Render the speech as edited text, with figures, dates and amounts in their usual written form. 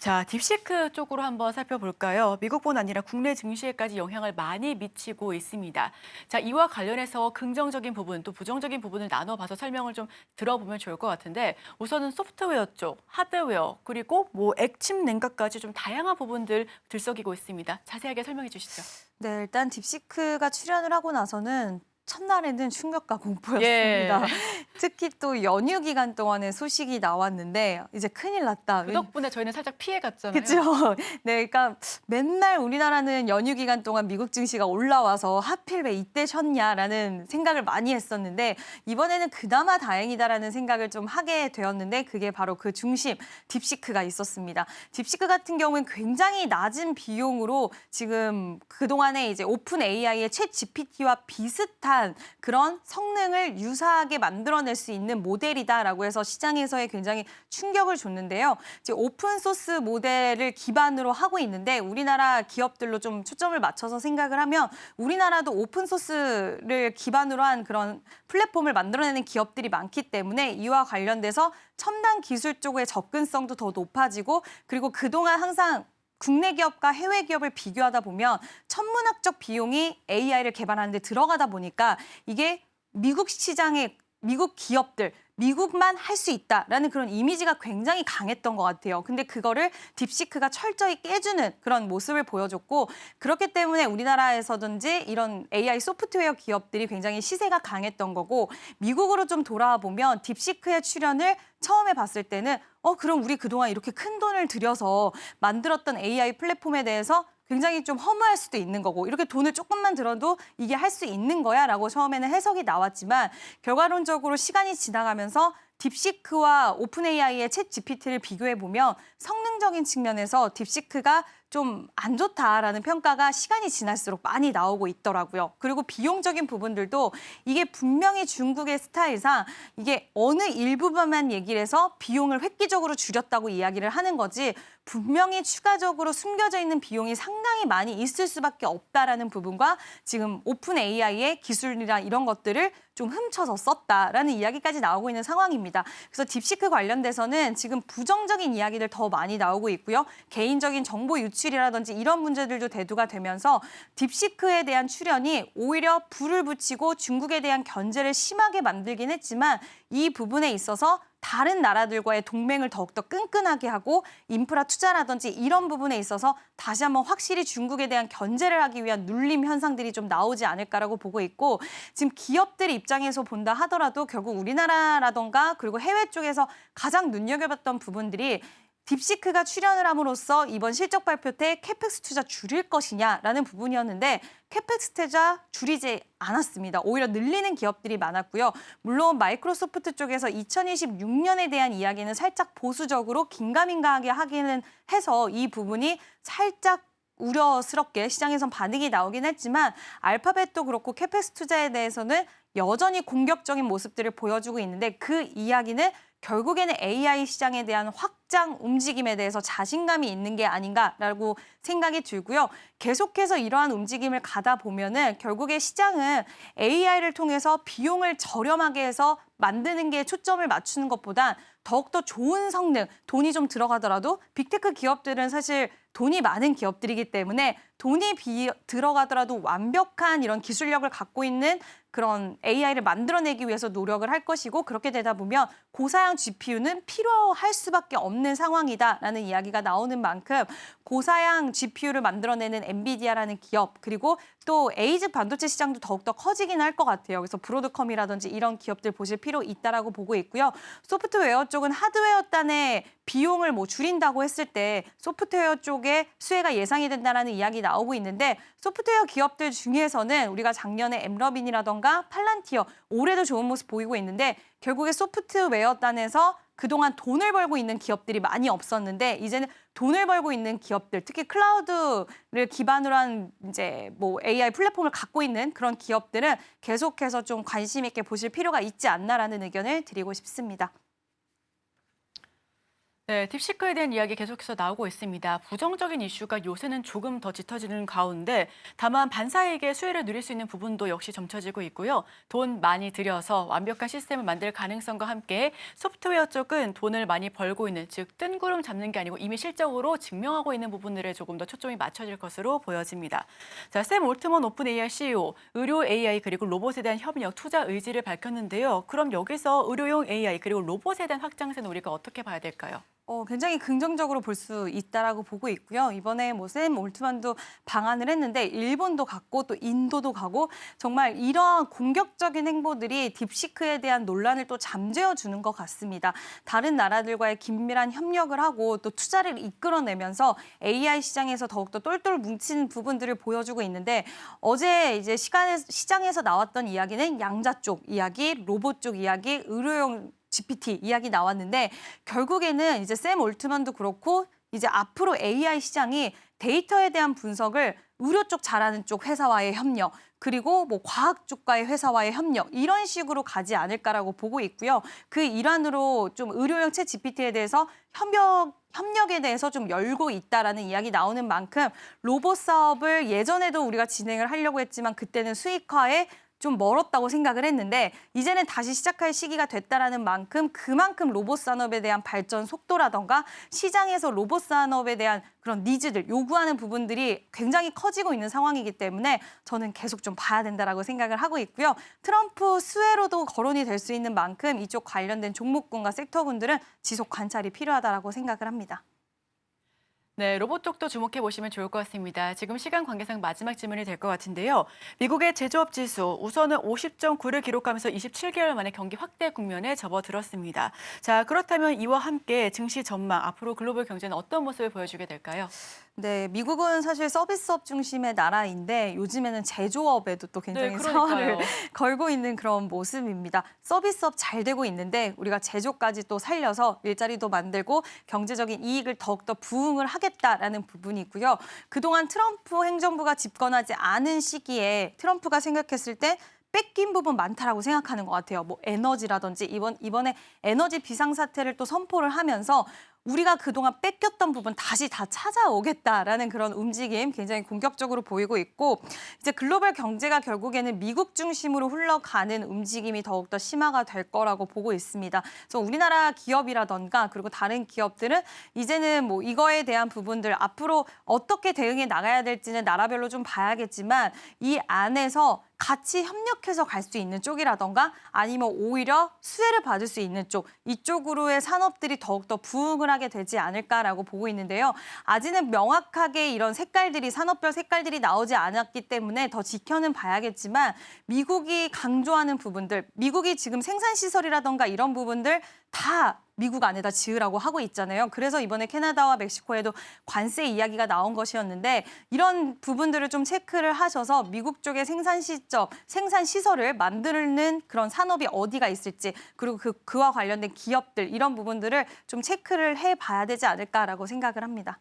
자, 딥시크 쪽으로 한번 살펴볼까요? 미국뿐 아니라 국내 증시에까지 영향을 많이 미치고 있습니다. 자, 이와 관련해서 긍정적인 부분 또 부정적인 부분을 나눠봐서 설명을 좀 들어보면 좋을 것 같은데 우선은 소프트웨어 쪽, 하드웨어, 그리고 뭐 액침 냉각까지 좀 다양한 부분들 들썩이고 있습니다. 자세하게 설명해 주시죠. 네, 일단 딥시크가 출연을 하고 나서는 첫날에는 충격과 예. 공포였습니다. 특히 또 연휴 기간 동안에 소식이 나왔는데 이제 큰일 났다. 그 덕분에 저희는 살짝 피해 그죠? 갔잖아요. 네, 그러니까 맨날 우리나라는 연휴 기간 동안 미국 증시가 올라와서 하필 왜 이때 쉬었냐라는 생각을 많이 했었는데 이번에는 그나마 다행이다라는 생각을 좀 하게 되었는데 그게 바로 그 중심, 딥시크가 있었습니다. 딥시크 같은 경우는 굉장히 낮은 비용으로 지금 그동안에 이제 오픈 AI의 챗 GPT와 비슷한 그런 성능을 유사하게 만들어낼 수 있는 모델이다라고 해서 시장에서의 굉장히 충격을 줬는데요. 이제 오픈 소스 모델을 기반으로 하고 있는데 우리나라 기업들로 좀 초점을 맞춰서 생각을 하면 우리나라도 오픈 소스를 기반으로 한 그런 플랫폼을 만들어내는 기업들이 많기 때문에 이와 관련돼서 첨단 기술 쪽의 접근성도 더 높아지고 그리고 그동안 항상 국내 기업과 해외 기업을 비교하다 보면 천문학적 비용이 AI를 개발하는 데 들어가다 보니까 이게 미국 시장의 미국 기업들, 미국만 할 수 있다라는 그런 이미지가 굉장히 강했던 것 같아요. 근데 그거를 딥시크가 철저히 깨주는 그런 모습을 보여줬고 그렇기 때문에 우리나라에서든지 이런 AI 소프트웨어 기업들이 굉장히 시세가 강했던 거고 미국으로 좀 돌아와 보면 딥시크의 출연을 처음에 봤을 때는 그럼 우리 그동안 이렇게 큰 돈을 들여서 만들었던 AI 플랫폼에 대해서 굉장히 좀 허무할 수도 있는 거고 이렇게 돈을 조금만 들어도 이게 할 수 있는 거야 라고 처음에는 해석이 나왔지만 결과론적으로 시간이 지나가면서 딥시크와 오픈 AI의 챗 GPT를 비교해 보면 성능적인 측면에서 딥시크가 좀 안 좋다라는 평가가 시간이 지날수록 많이 나오고 있더라고요. 그리고 비용적인 부분들도 이게 분명히 중국의 스타일상 이게 어느 일부분만 얘기를 해서 비용을 획기적으로 줄였다고 이야기를 하는 거지 분명히 추가적으로 숨겨져 있는 비용이 상당히 많이 있을 수밖에 없다라는 부분과 지금 오픈 AI의 기술이나 이런 것들을 좀 훔쳐서 썼다라는 이야기까지 나오고 있는 상황입니다. 그래서 딥시크 관련돼서는 지금 부정적인 이야기들 더 많이 나오고 있고요. 개인적인 정보 유출이라든지 이런 문제들도 대두가 되면서 딥시크에 대한 출연이 오히려 불을 붙이고 중국에 대한 견제를 심하게 만들긴 했지만 이 부분에 있어서 다른 나라들과의 동맹을 더욱더 끈끈하게 하고 인프라 투자라든지 이런 부분에 있어서 다시 한번 확실히 중국에 대한 견제를 하기 위한 눌림 현상들이 좀 나오지 않을까라고 보고 있고 지금 기업들 입장에서 본다 하더라도 결국 우리나라라던가 그리고 해외 쪽에서 가장 눈여겨봤던 부분들이 딥시크가 출연을 함으로써 이번 실적 발표 때 캐펙스 투자 줄일 것이냐라는 부분이었는데 캐펙스 투자 줄이지 않았습니다. 오히려 늘리는 기업들이 많았고요. 물론 마이크로소프트 쪽에서 2026년에 대한 이야기는 살짝 보수적으로 긴가민가하게 하기는 해서 이 부분이 살짝 우려스럽게 시장에선 반응이 나오긴 했지만 알파벳도 그렇고 캐펙스 투자에 대해서는 여전히 공격적인 모습들을 보여주고 있는데 그 이야기는 결국에는 AI 시장에 대한 확장 움직임에 대해서 자신감이 있는 게 아닌가라고 생각이 들고요. 계속해서 이러한 움직임을 가다 보면은 결국에 시장은 AI를 통해서 비용을 저렴하게 해서 만드는 게 초점을 맞추는 것보다 더욱더 좋은 성능, 돈이 좀 들어가더라도 빅테크 기업들은 사실 돈이 많은 기업들이기 때문에 돈이 들어가더라도 완벽한 이런 기술력을 갖고 있는 그런 AI를 만들어내기 위해서 노력을 할 것이고 그렇게 되다 보면 고사양 GPU는 필요할 수밖에 없는 상황이다라는 이야기가 나오는 만큼 고사양 GPU를 만들어내는 엔비디아라는 기업 그리고 또 에이즈 반도체 시장도 더욱더 커지긴 할 것 같아요. 그래서 브로드컴이라든지 이런 기업들 보실 필요 있다라고 보고 있고요. 소프트웨어 쪽은 하드웨어 단의 비용을 뭐 줄인다고 했을 때 소프트웨어 쪽에 수혜가 예상이 된다는 이야기 나오고 있는데 소프트웨어 기업들 중에서는 우리가 작년에 엠러빈이라던가 팔란티어 올해도 좋은 모습 보이고 있는데 결국에 소프트웨어 단에서 그동안 돈을 벌고 있는 기업들이 많이 없었는데 이제는 돈을 벌고 있는 기업들, 특히 클라우드를 기반으로 한 이제 뭐 AI 플랫폼을 갖고 있는 그런 기업들은 계속해서 좀 관심 있게 보실 필요가 있지 않나라는 의견을 드리고 싶습니다. 네, 딥시크에 대한 이야기 계속해서 나오고 있습니다. 부정적인 이슈가 요새는 조금 더 짙어지는 가운데 다만 반사에게 수혜를 누릴 수 있는 부분도 역시 점쳐지고 있고요. 돈 많이 들여서 완벽한 시스템을 만들 가능성과 함께 소프트웨어 쪽은 돈을 많이 벌고 있는, 즉 뜬구름 잡는 게 아니고 이미 실적으로 증명하고 있는 부분들에 조금 더 초점이 맞춰질 것으로 보여집니다. 자, 샘 올트먼 오픈 AI CEO, 의료 AI 그리고 로봇에 대한 협력, 투자 의지를 밝혔는데요. 그럼 여기서 의료용 AI 그리고 로봇에 대한 확장세는 우리가 어떻게 봐야 될까요? 굉장히 긍정적으로 볼 수 있다라고 보고 있고요. 이번에 뭐 샘 올트만도 방한을 했는데 일본도 갔고 또 인도도 가고 정말 이런 공격적인 행보들이 딥시크에 대한 논란을 또 잠재워 주는 것 같습니다. 다른 나라들과의 긴밀한 협력을 하고 또 투자를 이끌어내면서 AI 시장에서 더욱더 똘똘 뭉친 부분들을 보여주고 있는데 어제 이제 시장에서 나왔던 이야기는 양자 쪽 이야기, 로봇 쪽 이야기, 의료용 GPT 이야기 나왔는데 결국에는 이제 샘 올트만도 그렇고 이제 앞으로 AI 시장이 데이터에 대한 분석을 의료 쪽 잘하는 쪽 회사와의 협력 그리고 뭐 과학 쪽과의 회사와의 협력 이런 식으로 가지 않을까라고 보고 있고요. 그 일환으로 좀 의료용 챗 GPT에 대해서 협력에 대해서 좀 열고 있다라는 이야기 나오는 만큼 로봇 사업을 예전에도 우리가 진행을 하려고 했지만 그때는 수익화에 좀 멀었다고 생각을 했는데 이제는 다시 시작할 시기가 됐다라는 만큼 그만큼 로봇 산업에 대한 발전 속도라던가 시장에서 로봇 산업에 대한 그런 니즈들 요구하는 부분들이 굉장히 커지고 있는 상황이기 때문에 저는 계속 좀 봐야 된다라고 생각을 하고 있고요. 트럼프 수혜로도 거론이 될 수 있는 만큼 이쪽 관련된 종목군과 섹터군들은 지속 관찰이 필요하다라고 생각을 합니다. 네, 로봇 쪽도 주목해 보시면 좋을 것 같습니다. 지금 시간 관계상 마지막 질문이 될 것 같은데요. 미국의 제조업 지수 우선은 50.9를 기록하면서 27개월 만에 경기 확대 국면에 접어들었습니다. 자, 그렇다면 이와 함께 증시 전망, 앞으로 글로벌 경제는 어떤 모습을 보여주게 될까요? 네, 미국은 사실 서비스업 중심의 나라인데 요즘에는 제조업에도 또 굉장히 네, 사활을 그러니까요. 걸고 있는 그런 모습입니다. 서비스업 잘 되고 있는데 우리가 제조까지 또 살려서 일자리도 만들고 경제적인 이익을 더욱더 부응을 하겠다라는 부분이 있고요. 그동안 트럼프 행정부가 집권하지 않은 시기에 트럼프가 생각했을 때 뺏긴 부분 많다라고 생각하는 것 같아요. 뭐 에너지라든지 이번에 에너지 비상사태를 또 선포를 하면서 우리가 그동안 뺏겼던 부분 다시 다 찾아오겠다라는 그런 움직임 굉장히 공격적으로 보이고 있고 이제 글로벌 경제가 결국에는 미국 중심으로 흘러가는 움직임이 더욱더 심화가 될 거라고 보고 있습니다. 그래서 우리나라 기업이라던가 그리고 다른 기업들은 이제는 뭐 이거에 대한 부분들 앞으로 어떻게 대응해 나가야 될지는 나라별로 좀 봐야겠지만 이 안에서 같이 협력해서 갈 수 있는 쪽이라던가 아니면 오히려 수혜를 받을 수 있는 쪽 이쪽으로의 산업들이 더욱더 부흥을 하게 되지 않을까라고 보고 있는데요. 아직은 명확하게 이런 색깔들이 산업별 색깔들이 나오지 않았기 때문에 더 지켜는 봐야겠지만 미국이 강조하는 부분들 미국이 지금 생산시설이라던가 이런 부분들 다 미국 안에다 지으라고 하고 있잖아요. 그래서 이번에 캐나다와 멕시코에도 관세 이야기가 나온 것이었는데 이런 부분들을 좀 체크를 하셔서 미국 쪽의 생산 시점, 생산 시설을 만드는 그런 산업이 어디가 있을지 그리고 그와 관련된 기업들 이런 부분들을 좀 체크를 해봐야 되지 않을까라고 생각을 합니다.